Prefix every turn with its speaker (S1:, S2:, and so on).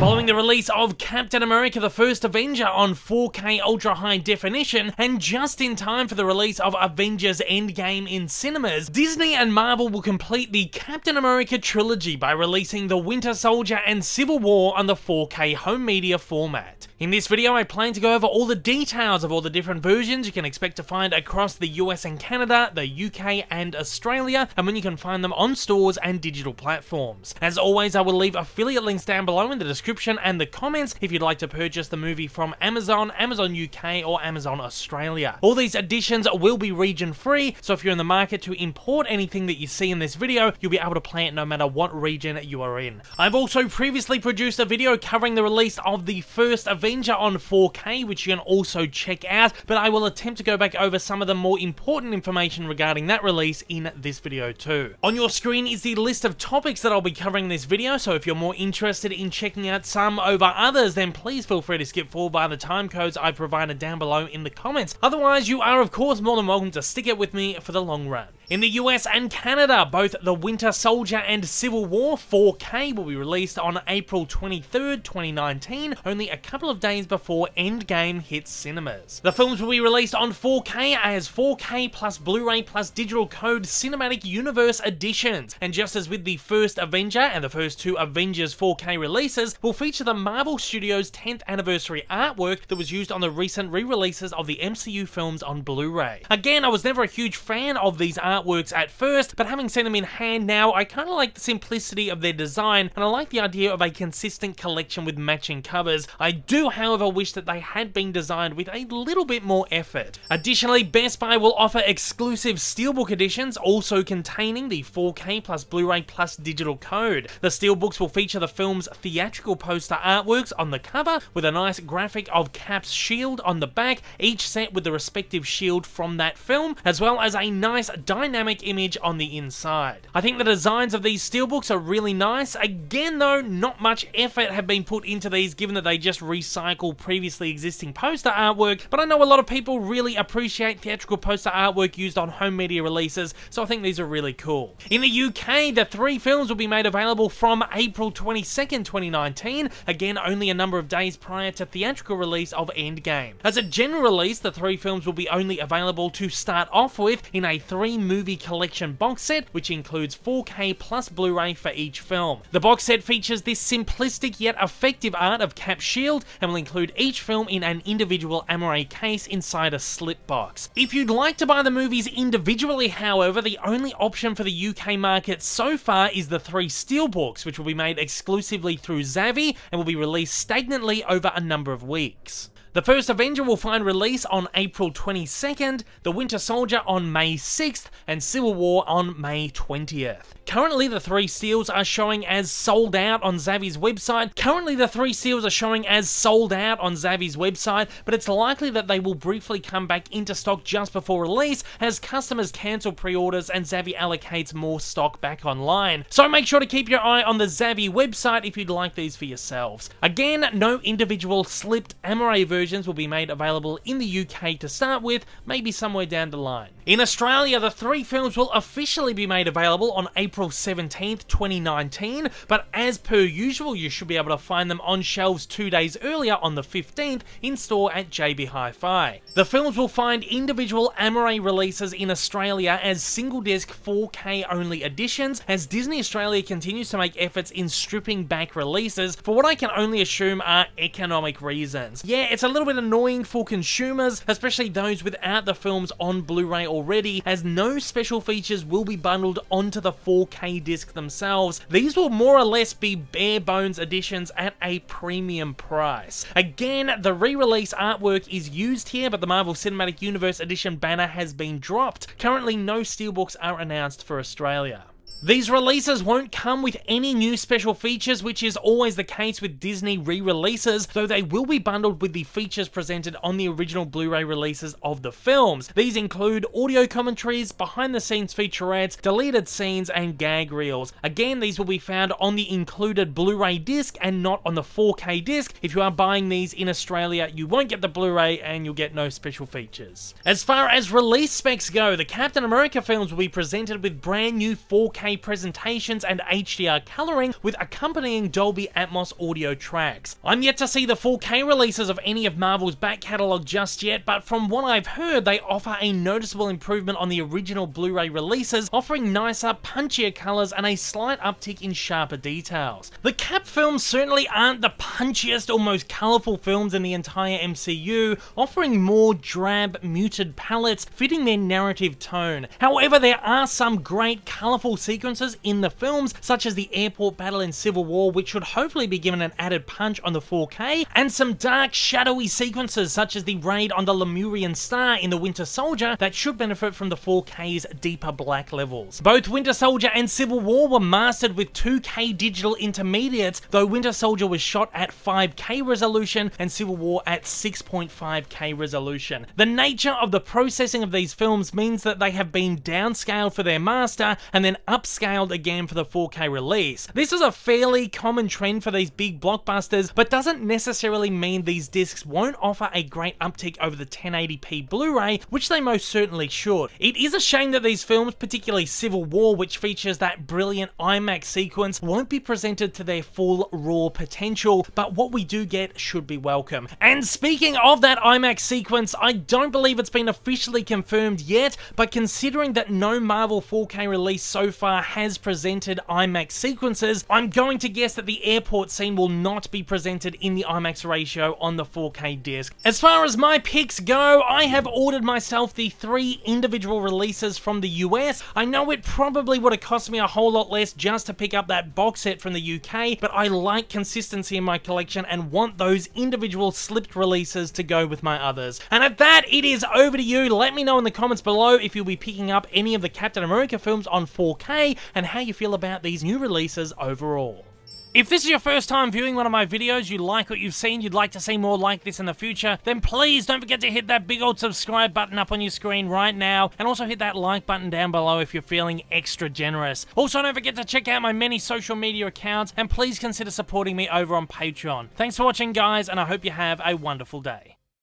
S1: Following the release of Captain America: The First Avenger on 4K Ultra High Definition, and just in time for the release of Avengers Endgame in cinemas, Disney and Marvel will complete the Captain America trilogy by releasing The Winter Soldier and Civil War on the 4K home media format. In this video, I plan to go over all the details of all the different versions you can expect to find across the US and Canada, the UK and Australia, and when you can find them on stores and digital platforms. As always, I will leave affiliate links down below in the description and the comments if you'd like to purchase the movie from Amazon, Amazon UK or Amazon Australia. All these editions will be region free, so if you're in the market to import anything that you see in this video, you'll be able to play it no matter what region you are in. I've also previously produced a video covering the release of the First Avenger on 4K, which you can also check out, but I will attempt to go back over some of the more important information regarding that release in this video too. On your screen is the list of topics that I'll be covering in this video, so if you're more interested in checking out some over others, then please feel free to skip forward via the time codes I've provided down below in the comments. Otherwise, you are of course more than welcome to stick it with me for the long run. In the US and Canada, both The Winter Soldier and Civil War 4K will be released on April 23rd, 2019, only a couple of days before Endgame hits cinemas. The films will be released on 4K as 4K plus Blu-ray plus digital code cinematic universe editions, and just as with the first Avenger and the first two Avengers 4K releases, will feature the Marvel Studios 10th anniversary artwork that was used on the recent re-releases of the MCU films on Blu-ray. Again, I was never a huge fan of these artworks at first, but having seen them in hand now, I kind of like the simplicity of their design, and I like the idea of a consistent collection with matching covers. I do, however, wish that they had been designed with a little bit more effort. Additionally, Best Buy will offer exclusive Steelbook editions, also containing the 4K plus Blu-ray plus digital code. The Steelbooks will feature the film's theatrical poster artworks on the cover, with a nice graphic of Cap's shield on the back, each set with the respective shield from that film, as well as a nice dynamic image on the inside. I think the designs of these Steelbooks are really nice. Again though, not much effort have been put into these, given that they just recycle previously existing poster artwork, but I know a lot of people really appreciate theatrical poster artwork used on home media releases, so I think these are really cool. In the UK, the three films will be made available from April 22nd, 2019, again only a number of days prior to theatrical release of Endgame. As a general release, the three films will be only available to start off with in a 3-movie collection box set, which includes 4K plus Blu-ray for each film. The box set features this simplistic yet effective art of Cap's shield, and will include each film in an individual Amaray case inside a slip box. If you'd like to buy the movies individually, however, the only option for the UK market so far is the 3 Steelbooks, which will be made exclusively through Zavvi and will be released stagnantly over a number of weeks. The First Avenger will find release on April 22nd, The Winter Soldier on May 6th, and Civil War on May 20th. Currently, the 3 Steels are showing as sold out on Zavvi's website. But it's likely that they will briefly come back into stock just before release, as customers cancel pre-orders and Zavvi allocates more stock back online. So make sure to keep your eye on the Zavvi website if you'd like these for yourselves. Again, no individual slipped Amaray versions will be made available in the UK to start with, maybe somewhere down the line. In Australia, the 3 films will officially be made available on April 17th, 2019, but as per usual, you should be able to find them on shelves 2 days earlier on the 15th in store at JB Hi-Fi. The films will find individual Amaray releases in Australia as single-disc 4K only editions, as Disney Australia continues to make efforts in stripping back releases for what I can only assume are economic reasons. Yeah, it's a little bit annoying for consumers, especially those without the films on Blu-ray already, as no special features will be bundled onto the 4K disc themselves. These will more or less be bare bones editions at a premium price. Again, the re-release artwork is used here, but the Marvel Cinematic Universe edition banner has been dropped. Currently, no Steelbooks are announced for Australia. These releases won't come with any new special features, which is always the case with Disney re-releases, though they will be bundled with the features presented on the original Blu-ray releases of the films. These include audio commentaries, behind-the-scenes featurettes, deleted scenes, and gag reels. Again, these will be found on the included Blu-ray disc and not on the 4K disc. If you are buying these in Australia, you won't get the Blu-ray and you'll get no special features. As far as release specs go, the Captain America films will be presented with brand new 4K 4K presentations and HDR coloring with accompanying Dolby Atmos audio tracks. I'm yet to see the 4K releases of any of Marvel's back catalogue just yet, but from what I've heard, they offer a noticeable improvement on the original Blu-ray releases, offering nicer, punchier colours and a slight uptick in sharper details. The Cap films certainly aren't the punchiest or most colourful films in the entire MCU, offering more drab, muted palettes, fitting their narrative tone. However, there are some great colourful sequences in the films, such as the airport battle in Civil War, which should hopefully be given an added punch on the 4K, and some dark, shadowy sequences such as the raid on the Lemurian Star in the Winter Soldier that should benefit from the 4K's deeper black levels. Both Winter Soldier and Civil War were mastered with 2K digital intermediates, though Winter Soldier was shot at 5K resolution and Civil War at 6.5K resolution. The nature of the processing of these films means that they have been downscaled for their master and then upscaled again for the 4K release. This is a fairly common trend for these big blockbusters, but doesn't necessarily mean these discs won't offer a great uptick over the 1080p Blu-ray, which they most certainly should. It is a shame that these films, particularly Civil War, which features that brilliant IMAX sequence, won't be presented to their full raw potential, but what we do get should be welcome. And speaking of that IMAX sequence, I don't believe it's been officially confirmed yet, but considering that no Marvel 4K release so far has presented IMAX sequences, I'm going to guess that the airport scene will not be presented in the IMAX ratio on the 4K disc. As far as my picks go, I have ordered myself the 3 individual releases from the US. I know it probably would have cost me a whole lot less just to pick up that box set from the UK, but I like consistency in my collection and want those individual slipped releases to go with my others. And at that, it is over to you. Let me know in the comments below if you'll be picking up any of the Captain America films on 4K and how you feel about these new releases overall. If this is your first time viewing one of my videos, you like what you've seen, you'd like to see more like this in the future, then please don't forget to hit that big old subscribe button up on your screen right now, and also hit that like button down below if you're feeling extra generous. Also, don't forget to check out my many social media accounts, and please consider supporting me over on Patreon. Thanks for watching, guys, and I hope you have a wonderful day.